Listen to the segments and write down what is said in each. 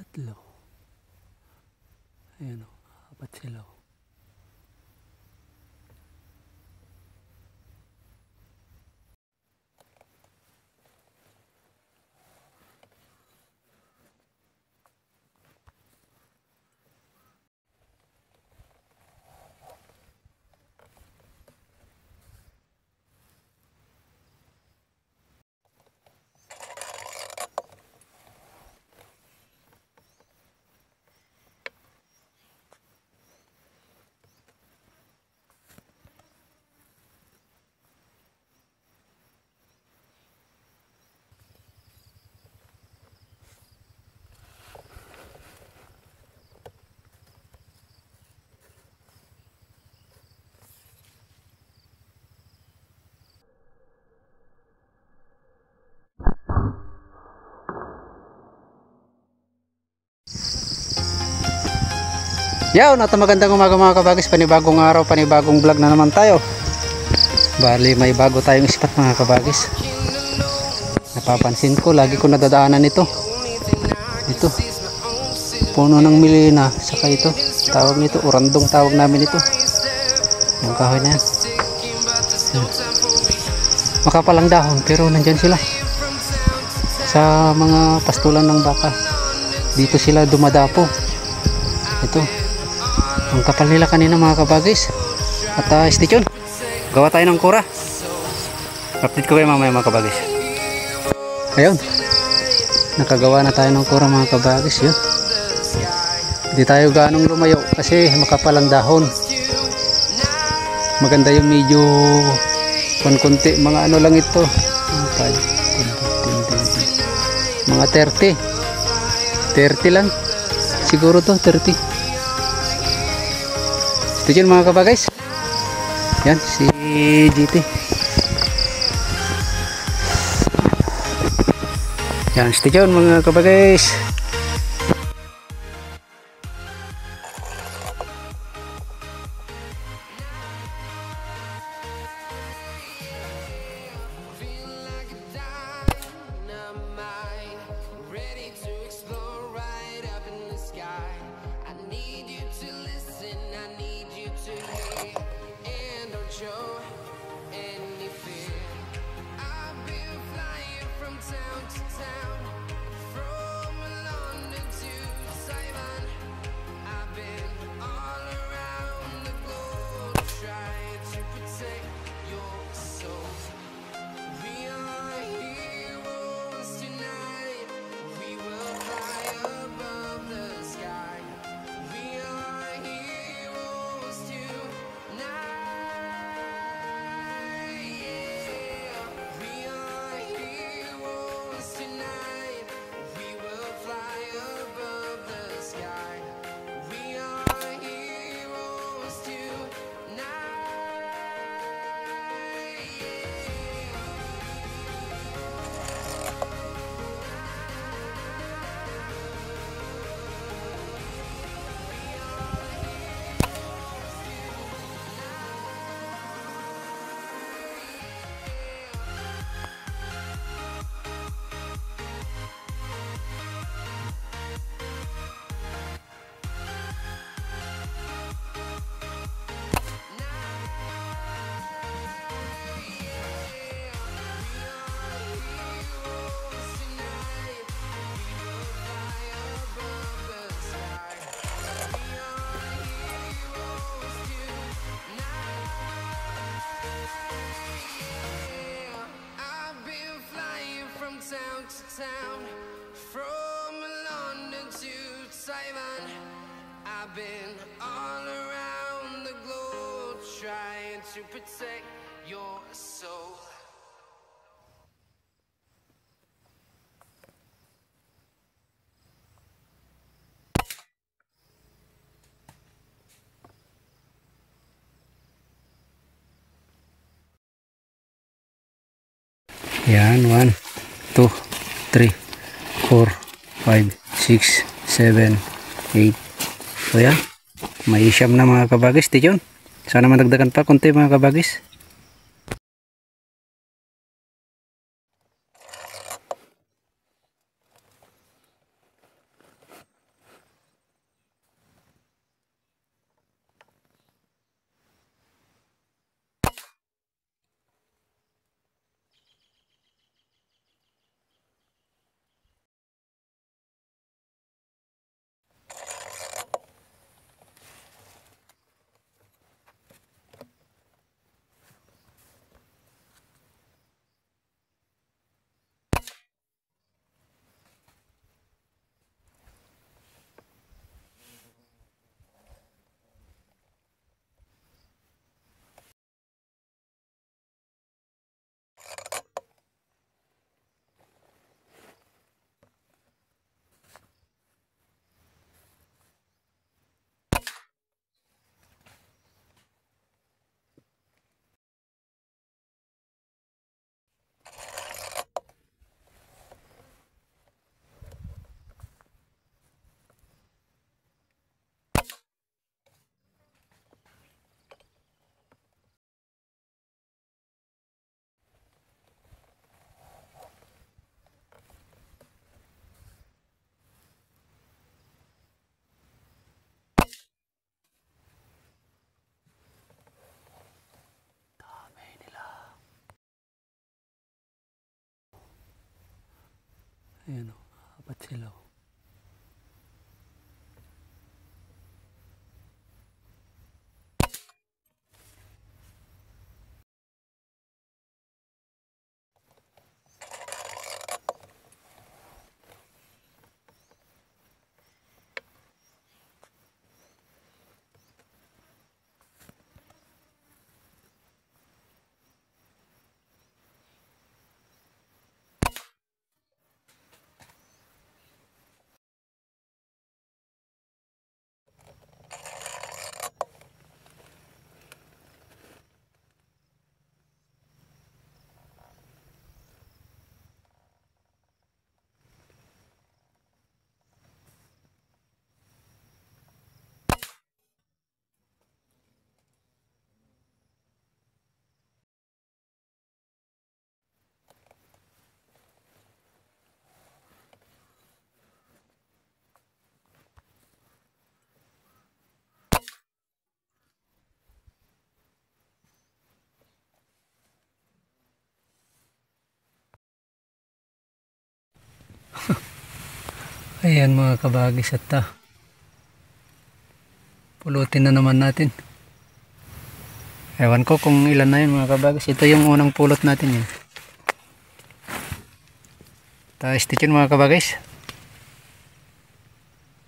Tatlo. Ayan o, apat sila o. Yaw, nata magandang umaga mga kabagis, panibagong araw, panibagong vlog na naman tayo. Bali may bago tayong spot mga kabagis. Napapansin ko, lagi ko nadadaanan ito. Ito, puno ng milina, saka ito, tawag nito, urandong tawag namin ito. Yung kahoy na yan. Makapalang dahon, pero nandyan sila. Sa mga pastulan ng baka, dito sila dumadapo. Ito, ang kapal nila kanina mga kabagis. At stay tuned, gawa tayo ng kura. Update ko kayo mamaya mga kabagis. Ayun, nakagawa na tayo ng kura mga kabagis. Yun, hindi tayo ganong lumayo kasi makapal ang dahon. Maganda yung medyo konti, mga ano lang ito, mga 30 lang siguro to, 30. Ito yun mga kabagis. Yan si GT. Yan stay tuned mga kabagis. Town, from London to Taiwan, I've been all around the globe trying to protect your soul. Yan, 1, 2, 3, 4, 5, 6, 7, 8. So yan, may siyam na mga kabagis. Stay tuned, sana madagdagan pa konti mga kabagis. Ayan o, apat sila o. Ayan mga kabagis at pulutin na naman natin. Ewan ko kung ilan na yun mga kabagis. Ito yung unang pulot natin yun. Stitch yun mga kabagis.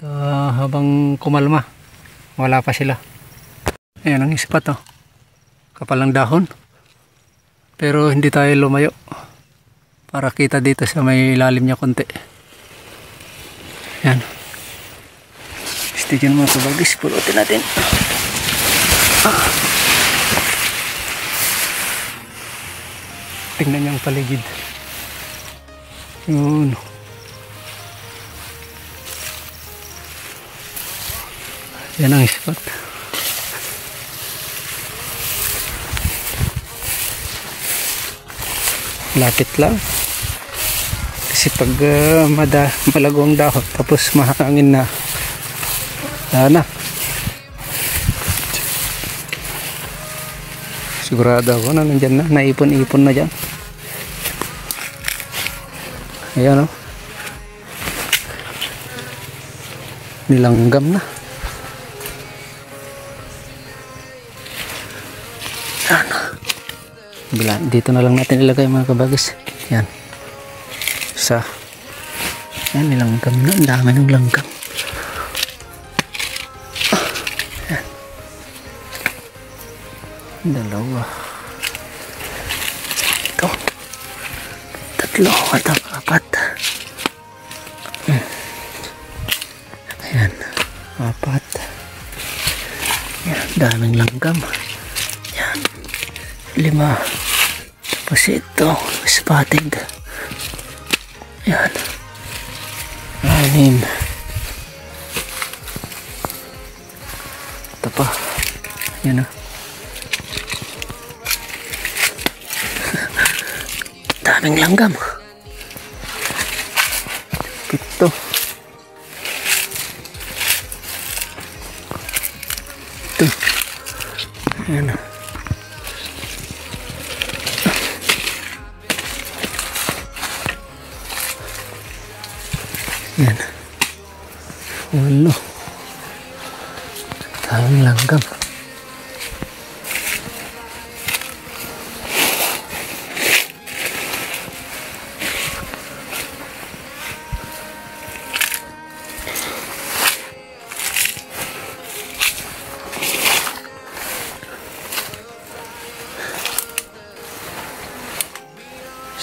Habang kumalma, wala pa sila. Ayan ang ispat oh. Kapal ng dahon. Pero hindi tayo lumayo para kita dito sa may ilalim niya konti. Yan. Stitch yun mga kabagis. Pulutin natin. Tingnan niyo ang paligid. Yun. Yan ang spot. Lapit lang. Kasi pag malago ang dahon tapos mahangin na, wala na. Sigurado ako na nandyan na, naipon-ipon na dyan. Ayan o. Nilanggam na. Ayan. Dito na lang natin ilagay mga kabagis. Yan. Yan, nilanggam na. Ang dami ng langgam. Yan. Dalawa. Ito. Tatlo at apat. Ayan. Apat. Yan. Daming langgam. Yan. 5. Tapos ito. Spotted. Yan. 6. Ito pa. Yan o. Daming langgam. 7. Ito. Yan o. Yan. 8. Daming langgam.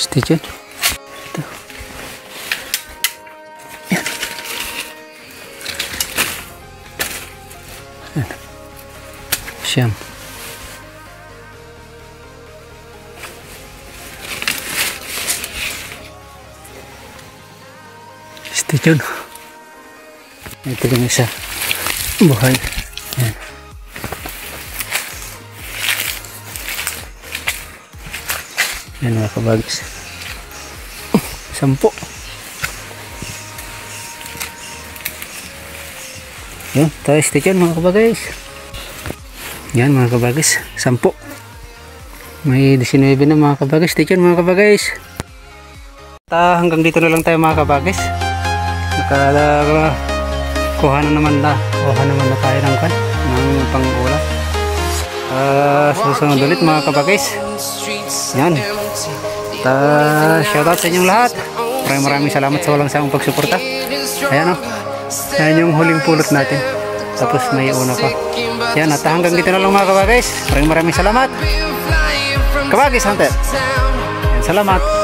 Stitch it. Ito. Yan. Yan. Siyam. Stitch yun. Ito yung isa. Buhay. Yan. Yan mga kabagis. 10. Yan, tayo stitch yan mga kabagis. Yan mga kabagis, 10. May 19 na mga kabagis. Stitch yan mga kabagis. Hanggang dito na lang tayo mga kabagis. Kuha na naman na tayo ng pang-ulam. Susunod ulit mga kabagis. Yan. Shoutout sa inyong lahat. Maraming salamat sa walang sawang pagsuporta. Ayan o. Ayan yung huling pulot natin. Tapos may una pa. Yan, at hanggang dito na lang mga kabagis. Maraming salamat. Kabagis Hunter. Yan, salamat.